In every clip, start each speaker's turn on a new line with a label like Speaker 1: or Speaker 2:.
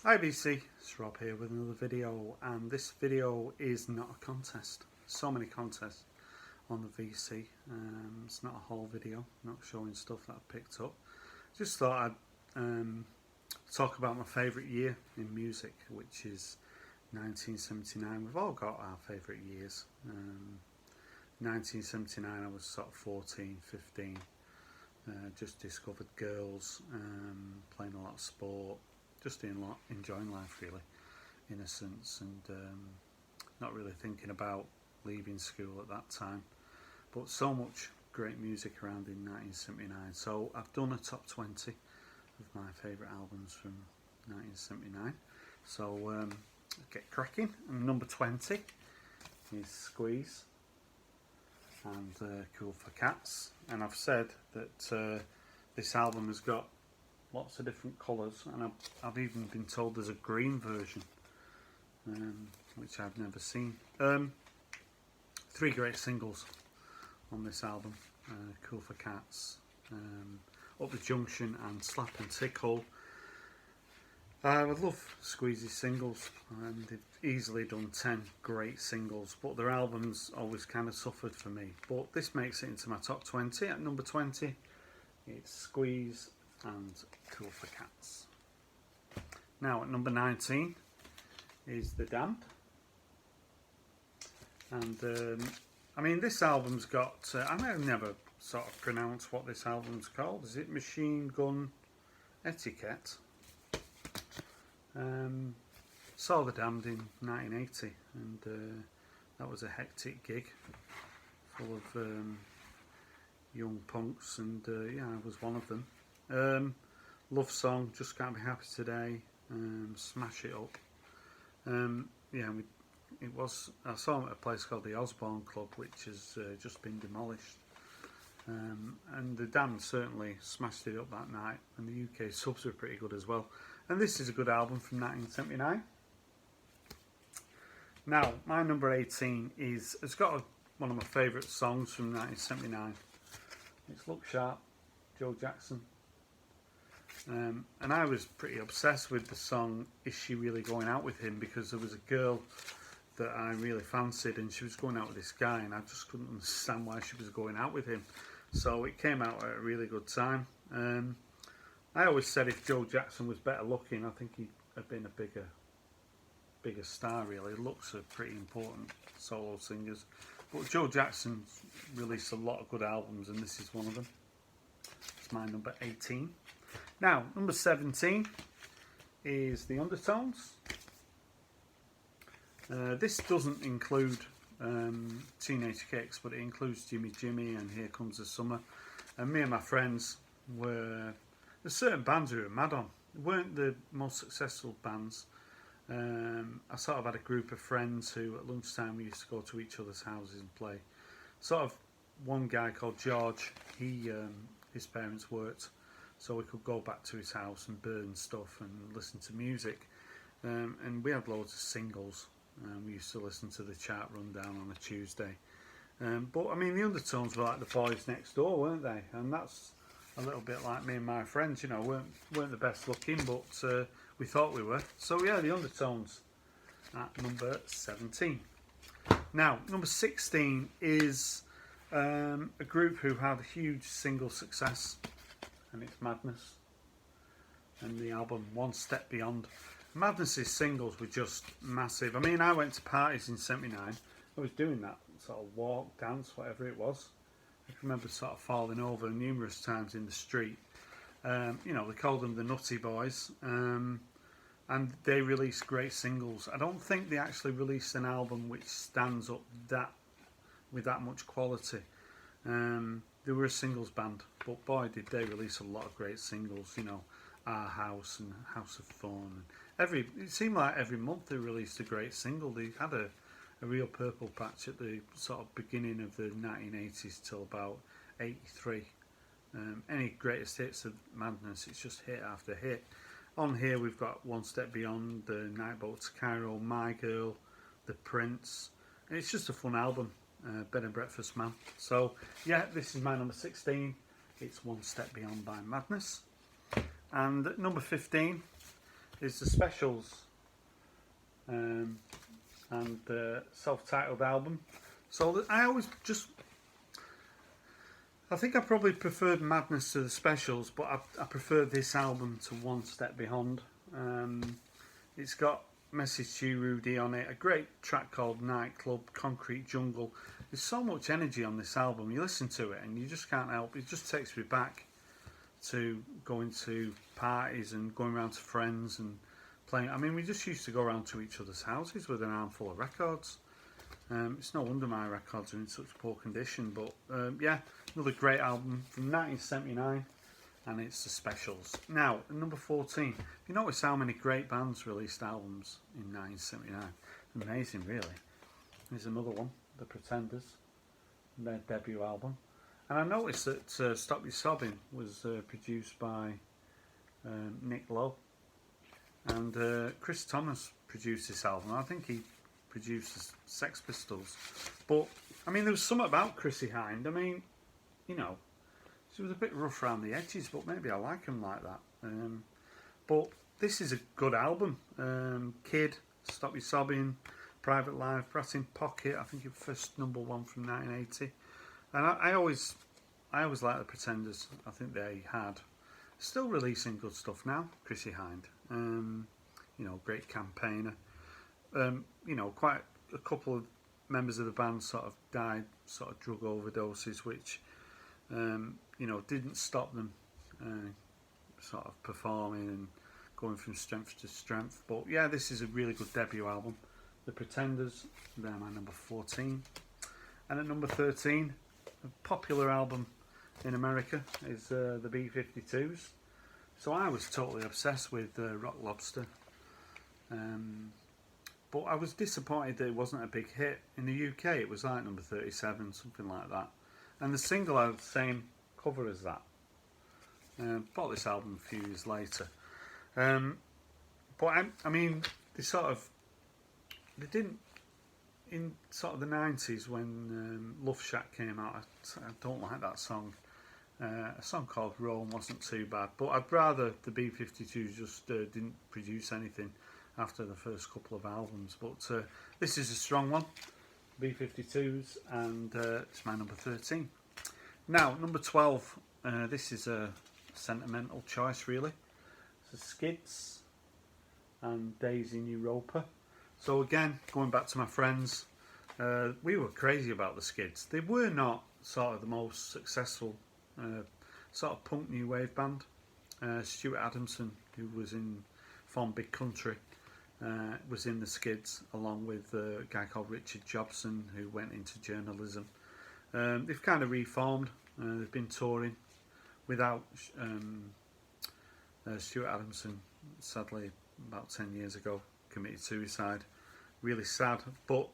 Speaker 1: Hi VC, it's Rob here with another video, and this video is not a contest. So many contests on the VC. It's not a whole video, not showing stuff that I picked up. Just thought I'd talk about my favourite year in music, which is 1979. We've all got our favourite years. 1979 I was sort of 14, 15, just discovered girls, playing a lot of sport, just enjoying life really, innocence, and not really thinking about leaving school at that time. But so much great music around in 1979. So I've done a top 20 of my favourite albums from 1979. So get cracking. And number 20 is Squeeze and Cool for Cats. And I've said that this album has got lots of different colours, and I've even been told there's a green version, which I've never seen. 3 great singles on this album: Cool for Cats, Up the Junction, and Slap and Tickle. I would love Squeeze's singles, and they've easily done 10 great singles, but their albums always kind of suffered for me. But this makes it into my top 20. At number 20, it's Squeeze and Cool for Cats. Now at number 19 is The Damned, and I mean, this album's got I've never sort of pronounced what this album's called. Is it Machine Gun/etc? Saw The Damned in 1980, and that was a hectic gig full of young punks, and yeah, I was one of them. Love song, Just Can't Be Happy Today, Smash It Up. Yeah, I saw them at a place called the Osborne Club, which has just been demolished. And the Damned certainly smashed it up that night, and the UK subs were pretty good as well. And this is a good album from 1979. Now, my number 18 it's got one of my favourite songs from 1979. It's Look Sharp, Joe Jackson. And I was pretty obsessed with the song Is She Really Going Out With Him, because there was a girl that I really fancied, and she was going out with this guy, and I just couldn't understand why she was going out with him. So it came out at a really good time. I always said if Joe Jackson was better looking, I think he'd have been a bigger star really. Looks are pretty important, solo singers. But Joe Jackson's released a lot of good albums, and this is one of them. It's my number 18. Now, number 17 is The Undertones. This doesn't include Teenage Kicks, but it includes Jimmy Jimmy and Here Comes the Summer. And me and my friends there's certain bands who were mad on. They weren't the most successful bands. I sort of had a group of friends who at lunchtime we used to go to each other's houses and play. Sort of one guy called George, his parents worked, so we could go back to his house and burn stuff and listen to music. And we had loads of singles. We used to listen to the chart rundown on a Tuesday. But I mean, the Undertones were like the boys next door, weren't they? And that's a little bit like me and my friends, you know, weren't the best looking, but we thought we were. So yeah, the Undertones at number 17. Now, number 16 is a group who had a huge single success, and it's Madness, and the album One Step Beyond. Madness's singles were just massive. I mean, I went to parties in 79. I was doing that sort of walk, dance, whatever it was. I can remember sort of falling over numerous times in the street. You know, they called them the Nutty Boys, and they released great singles. I don't think they actually released an album which stands up with that much quality. They were a singles band, but boy did they release a lot of great singles, you know, Our House and House of Fun. It seemed like every month they released a great single. They had a real purple patch at the sort of beginning of the 1980s till about 83. Any greatest hits of Madness, it's just hit after hit. On here we've got One Step Beyond, The Night Boat to Cairo, My Girl, The Prince. And it's just a fun album, Bed and Breakfast Man. So yeah, this is my number 16. It's One Step Beyond by Madness. And at number 15 is the Specials and the self-titled album. So I think I probably preferred Madness to the Specials, but I prefer this album to One Step Beyond. It's got Message to You, Rudy on it, a great track called Nightclub, Concrete Jungle. There's so much energy on this album. You listen to it and you just can't help. It just takes me back to going to parties and going around to friends and playing. I mean, we just used to go around to each other's houses with an armful of records. It's no wonder my records are in such poor condition, but yeah, another great album from 1979, and it's the Specials. Now, at number 14, you notice how many great bands released albums in 1979. Amazing, really. There's another one, The Pretenders, their debut album. And I noticed that Stop Your Sobbing was produced by Nick Lowe, and Chris Thomas produced this album. I think he produced the Sex Pistols. But, I mean, there was something about Chrissie Hynde. I mean, you know, she was a bit rough around the edges, but maybe I like him like that. But this is a good album. Kid, Stop Your Sobbing, Private Life, Brass in Pocket, I think it was first number one from 1980. And I always liked the Pretenders. I think they had. Still releasing good stuff now, Chrissie Hynde. You know, great campaigner. You know, quite a couple of members of the band sort of died, sort of drug overdoses, which, you know, didn't stop them sort of performing and going from strength to strength. But yeah, this is a really good debut album. The Pretenders, they're my number 14. And at number 13, a popular album in America is the B-52s. So I was totally obsessed with Rock Lobster. But I was disappointed that it wasn't a big hit. In the UK, it was like number 37, something like that. And the single had the same cover as that. Bought this album a few years later. But I mean, they didn't, in sort of the 90s when Love Shack came out, I don't like that song. A song called Rome wasn't too bad. But I'd rather the B-52s just didn't produce anything after the first couple of albums. But this is a strong one, B-52s, and it's my number 13. Now, number 12, this is a sentimental choice, really. It's the Skids and Days in Europa. So again, going back to my friends, we were crazy about the Skids. They were not sort of the most successful sort of punk new wave band. Stuart Adamson, who formed Big Country, was in the Skids, along with a guy called Richard Jobson, who went into journalism. They've kind of reformed. They've been touring without Stuart Adamson. Sadly, about 10 years ago, committed suicide. Really sad. But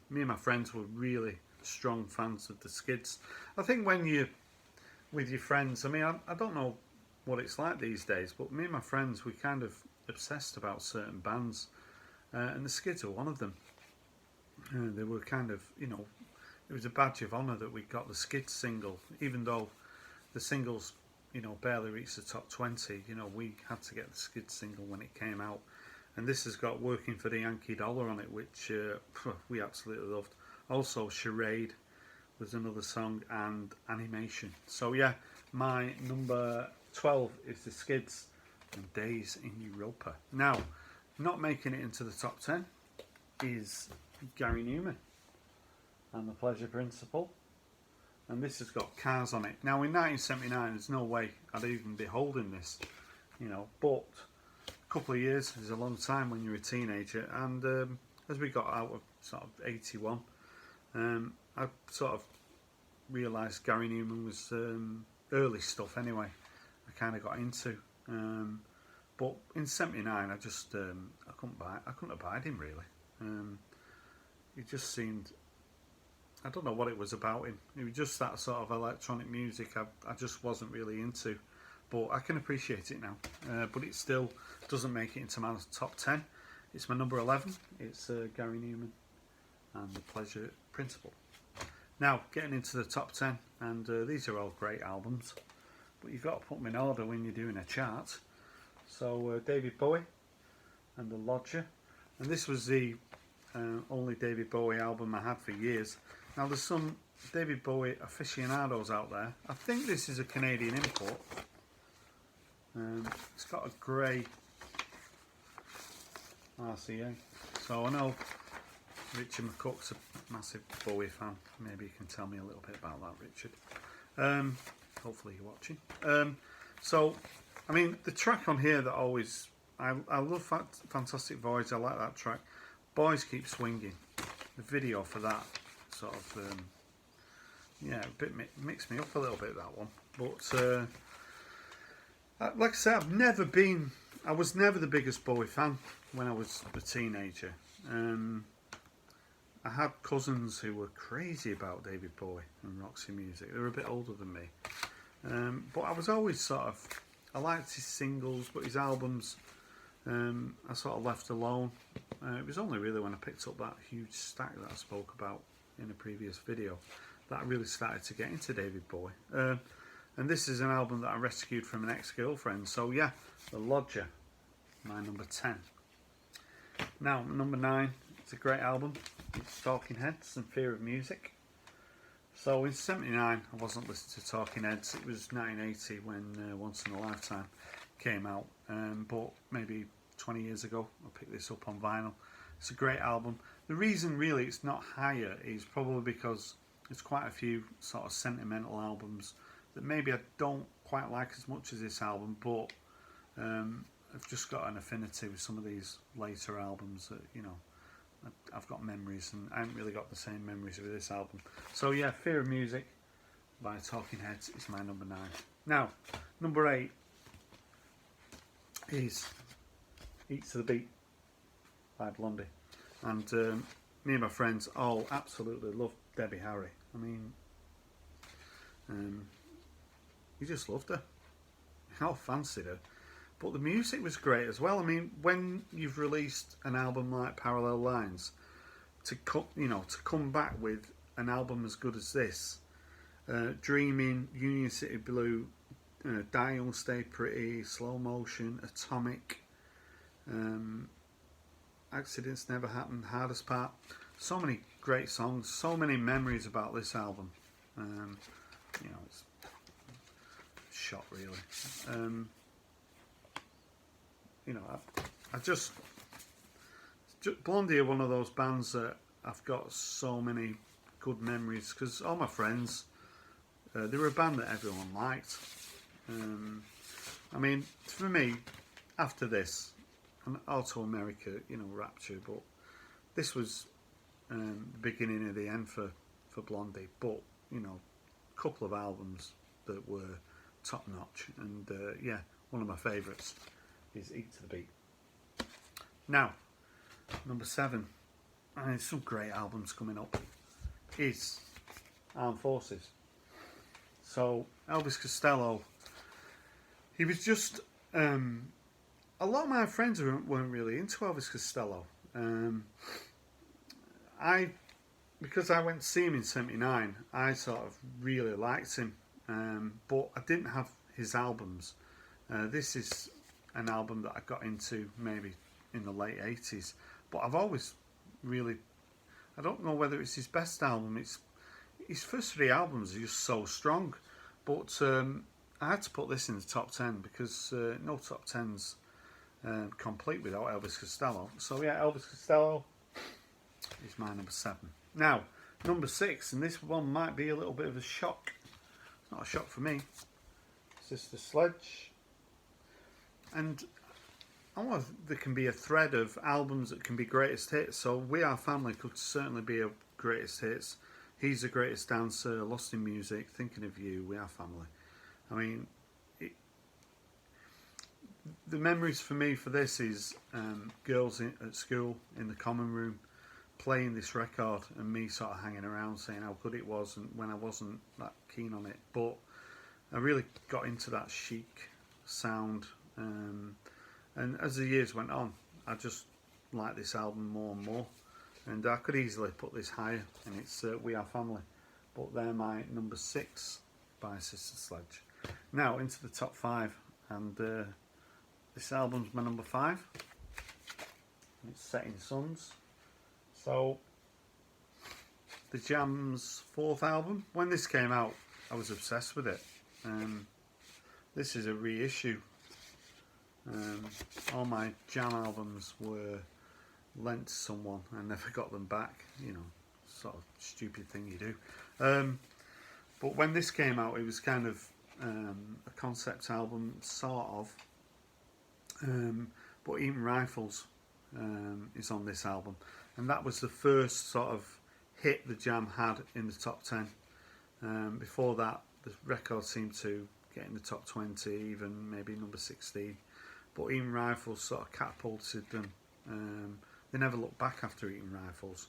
Speaker 1: me and my friends were really strong fans of the Skids. I think when you're with your friends, I mean, I don't know what it's like these days, but me and my friends, we kind of obsessed about certain bands, and the Skids are one of them. They were kind of, you know, it was a badge of honour that we got the Skids single, even though the singles, you know, barely reached the top 20. You know, we had to get the Skids single when it came out, and this has got Working for the Yankee Dollar on it, which we absolutely loved. Also, Charade was another song, and Animation. So yeah, my number 12 is the Skids and Days in Europa. Now, not making it into the top 10 is Gary Newman and The Pleasure Principle, and this has got Cars on it. Now, in 1979, there's no way I'd even be holding this, you know, but a couple of years is a long time when you're a teenager, and as we got out of sort of 81, I sort of realised Gary Newman was early stuff anyway. I kind of got into, but in '79, I just I couldn't abide him really. He just seemed, I don't know what it was about him. It was just that sort of electronic music I just wasn't really into, but I can appreciate it now. But it still doesn't make it into my top 10. It's my number 11. It's Gary Newman and The Pleasure Principle. Now, getting into the top 10, and these are all great albums, but you've got to put them in order when you're doing a chart. So, David Bowie, and The Lodger. And this was the only David Bowie album I had for years. Now there's some David Bowie aficionados out there. I think this is a Canadian import. It's got a grey RCA. So I know Richard McCook's a massive Bowie fan. Maybe you can tell me a little bit about that, Richard. Hopefully you're watching. So, I mean, the track on here that always... I love Fantastic Voyage. I like that track. Boys Keep Swinging. The video for that sort of... yeah, a bit mixed me up a little bit, that one. But, like I said, I was never the biggest Bowie fan when I was a teenager. I had cousins who were crazy about David Bowie and Roxy Music. They were a bit older than me. But I was always sort of... I liked his singles, but his albums I sort of left alone. It was only really when I picked up that huge stack that I spoke about in a previous video that I really started to get into David Bowie. And this is an album that I rescued from an ex-girlfriend. So yeah, The Lodger, my number 10. Now, number 9, it's a great album. It's Talking Heads and Fear of Music. So in '79, I wasn't listening to Talking Heads. It was 1980 when Once in a Lifetime came out. But maybe 20 years ago, I picked this up on vinyl. It's a great album. The reason really it's not higher is probably because there's quite a few sort of sentimental albums that maybe I don't quite like as much as this album, but I've just got an affinity with some of these later albums that, you know, I've got memories, and I haven't really got the same memories with this album. So yeah, Fear of Music by Talking Heads is my number 9. Now, number 8 is Eat to the Beat by Blondie. And me and my friends all absolutely love Debbie Harry. I mean, we just loved her. We all fancied her. But the music was great as well. I mean, when you've released an album like Parallel Lines, to come back with an album as good as this, Dreaming, Union City Blue, Die Young, Stay Pretty, Slow Motion, Atomic, Accidents Never Happened, Hardest Part, so many great songs, so many memories about this album. You know, it's a shot really. You know, I just Blondie are one of those bands that I've got so many good memories, because all my friends, they were a band that everyone liked. I mean, for me, after this, and Auto America, you know, Rapture, but this was the beginning of the end for Blondie. But, you know, a couple of albums that were top notch, and yeah, one of my favourites is Eat to the Beat. Now, number 7, and there's some great albums coming up, is Armed Forces. So Elvis Costello, he was just a lot of my friends weren't really into Elvis Costello. Because I went to see him in '79, I sort of really liked him, but I didn't have his albums. This is an album that I got into maybe in the late 80s, but I've always really, I don't know whether it's his best album. It's his first 3 albums are just so strong, but I had to put this in the top 10 because no top 10's complete without Elvis Costello. So yeah, Elvis Costello is my number 7. Now, number 6, and this one might be a little bit of a shock. It's not a shock for me. Sister Sledge. And I don't know if there can be a thread of albums that can be greatest hits. So We Are Family could certainly be a greatest hits. He's the Greatest Dancer, Lost in Music, Thinking of You, We Are Family. I mean, the memories for me for this is girls at school in the common room playing this record and me sort of hanging around saying how good it was, and when I wasn't that keen on it. But I really got into that chic sound. And as the years went on, I just liked this album more and more, and I could easily put this higher, and it's We Are Family, but they're my number 6 by Sister Sledge. Now into the top 5, and this album's my number 5. It's Setting Suns. So the Jam's fourth album. When this came out, I was obsessed with it. This is a reissue. All my Jam albums were lent to someone. I never got them back. You know, sort of stupid thing you do. But when this came out, it was kind of a concept album, sort of. But Eaton Rifles is on this album, and that was the first sort of hit the Jam had in the top 10. Before that, the record seemed to get in the top 20, even maybe number 16. But Eaton Rifles sort of catapulted them. They never looked back after Eaton Rifles.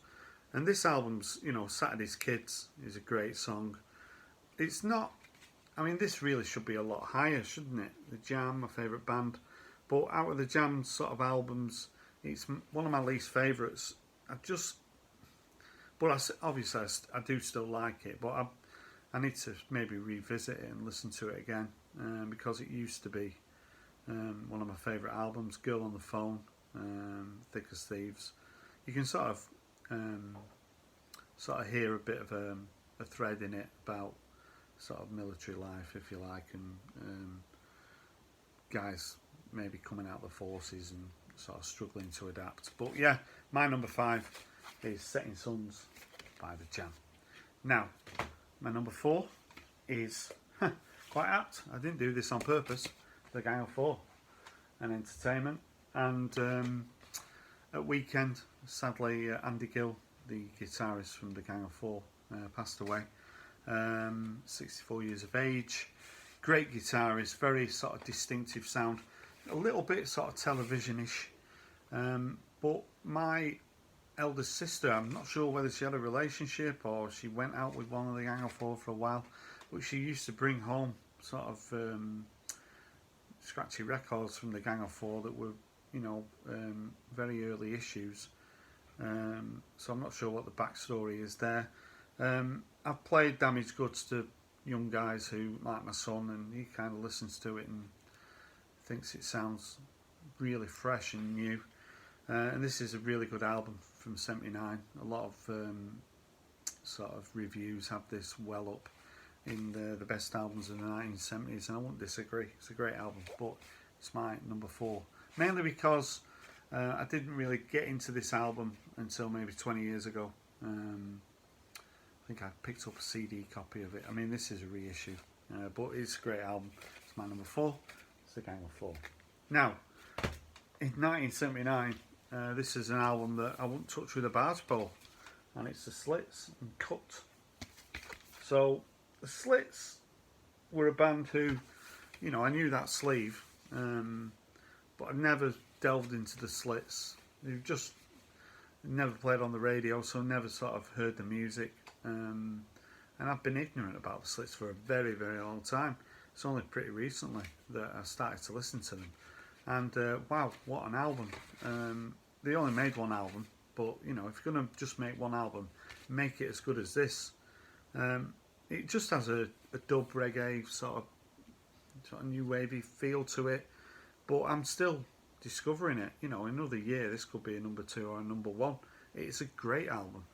Speaker 1: And this album's, you know, Saturday's Kids is a great song. It's not, I mean, this really should be a lot higher, shouldn't it? The Jam, my favourite band. But out of the Jam sort of albums, it's one of my least favourites. Obviously I do still like it, but I need to maybe revisit it and listen to it again, because it used to be one of my favourite albums. Girl on the Phone, Thick as Thieves. You can sort of hear a bit of a thread in it about sort of military life, if you like, and guys maybe coming out of the forces and sort of struggling to adapt. But yeah, my number 5 is Setting Suns by the Jam. Now, my number 4 is quite apt. I didn't do this on purpose. The Gang of Four, and Entertainment. And at weekend, sadly, Andy Gill, the guitarist from the Gang of Four, passed away. 64 years of age. Great guitarist, very sort of distinctive sound. A little bit sort of television-ish. But my eldest sister, I'm not sure whether she had a relationship or she went out with one of the Gang of Four for a while, but she used to bring home sort of scratchy records from the Gang of Four that were, you know, very early issues. So I'm not sure what the backstory is there. I've played Damaged Goods to young guys who, like my son, and he kind of listens to it and thinks it sounds really fresh and new. And this is a really good album from '79. A lot of sort of reviews have this well up in the best albums of the 1970s, and I wouldn't disagree. It's a great album, but it's my number 4. Mainly because I didn't really get into this album until maybe 20 years ago. I think I picked up a CD copy of it. I mean, this is a reissue, but it's a great album. It's my number 4. It's the Gang of Four. Now, in 1979, this is an album that I wouldn't touch with a barge pole, and it's the Slits and Cut. So the Slits were a band who, you know, I knew that sleeve, but I never delved into the Slits. They've just never played on the radio, so never sort of heard the music. And I've been ignorant about the Slits for a very, very long time. It's only pretty recently that I started to listen to them. And wow, what an album. They only made one album, but, you know, if you're going to just make one album, make it as good as this. It just has a dub reggae sort of new wavy feel to it, but I'm still discovering it. You know, in another year this could be a number 2 or a number 1. It's a great album.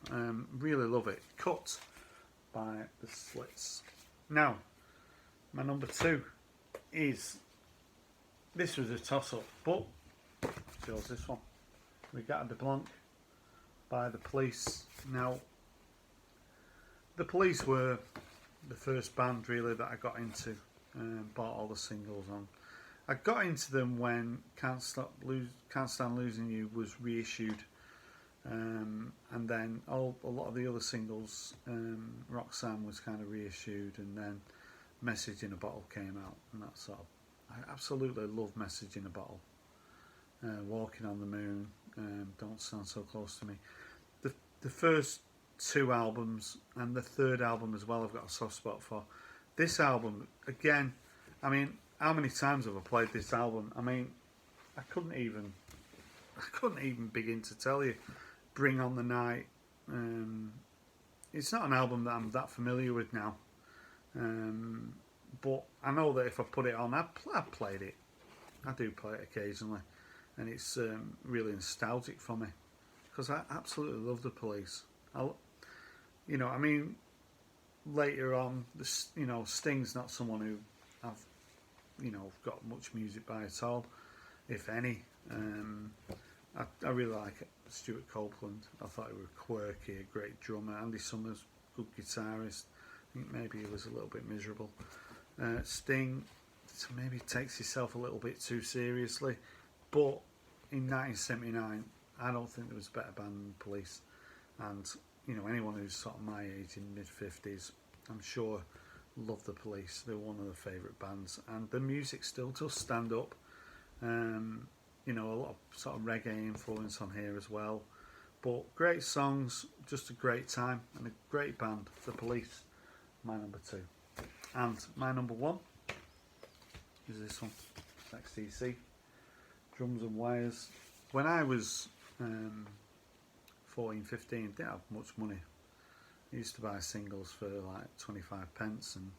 Speaker 1: Really love it. Cut by the Slits. Now, my number 2 is, this was a toss-up, but chose this one. Regatta de Blanc by the Police. Now, the Police were the first band really that I got into, bought all the singles on. I got into them when Can't Stand Losing You was reissued, and then a lot of the other singles, Roxanne was kind of reissued, and then Message in a Bottle came out, and that sort of, I absolutely love Message in a Bottle. Walking on the Moon, Don't Stand So Close to Me. The first 2 albums and the third album as well I've got a soft spot for. This album, again, I mean, how many times have I played this album? I mean, I couldn't even begin to tell you. Bring on the Night. It's not an album that I'm that familiar with now, but I know that if I put it on, I've played it. I do play it occasionally. and it's really nostalgic for me because I absolutely love the Police. You know, I mean, later on, Sting's not someone who I've, got much music by at all, if any. I really like Stuart Copeland. I thought he was quirky, a great drummer. Andy Summers, good guitarist. I think maybe he was a little bit miserable. Sting maybe takes himself a little bit too seriously, but in 1979, I don't think there was a better band than Police. And anyone who's sort of my age, in mid-50s, I'm sure love the Police. They're one of the favourite bands, and the music still does stand up. A lot of sort of reggae influence on here as well, but great songs, just a great time, and a great band. The Police, my number 2, and my number 1 is this one, XTC, Drums and Wires. When I was 14, 15, didn't have much money. I used to buy singles for like 25 pence and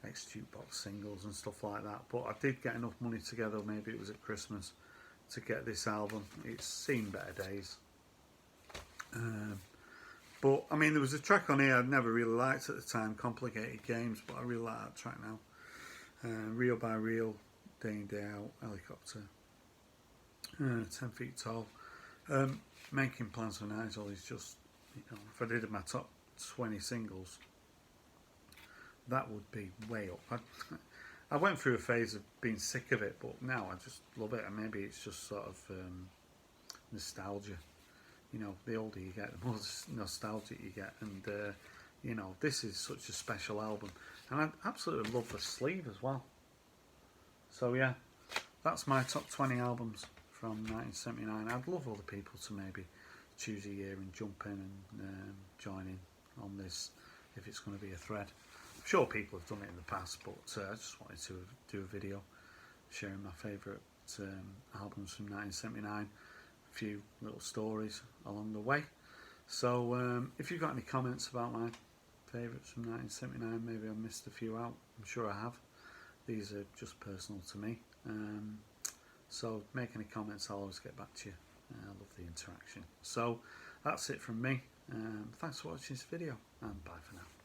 Speaker 1: ex-jukebox singles and stuff like that, but I did get enough money together, maybe it was at Christmas, to get this album. It's seen better days. But I mean, there was a track on here I'd never really liked at the time, Complicated Games, but I really like that track now. Reel by Reel, Day in Day Out, Helicopter, 10 Feet Tall. Making Plans for Nigel is just, if I did my top 20 singles, that would be way up. I went through a phase of being sick of it, but now I just love it, and maybe it's just sort of nostalgia. The older you get, the more nostalgic you get, and this is such a special album, and I absolutely love the sleeve as well. So yeah, that's my top 20 albums from 1979. I'd love other people to maybe choose a year and jump in and join in on this if it's going to be a thread. I'm sure people have done it in the past, but I just wanted to do a video sharing my favourite albums from 1979, a few little stories along the way. So if you've got any comments about my favourites from 1979, maybe I missed a few out. I'm sure I have. These are just personal to me. So make any comments, I'll always get back to you. I love the interaction. So that's it from me. Thanks for watching this video, and bye for now.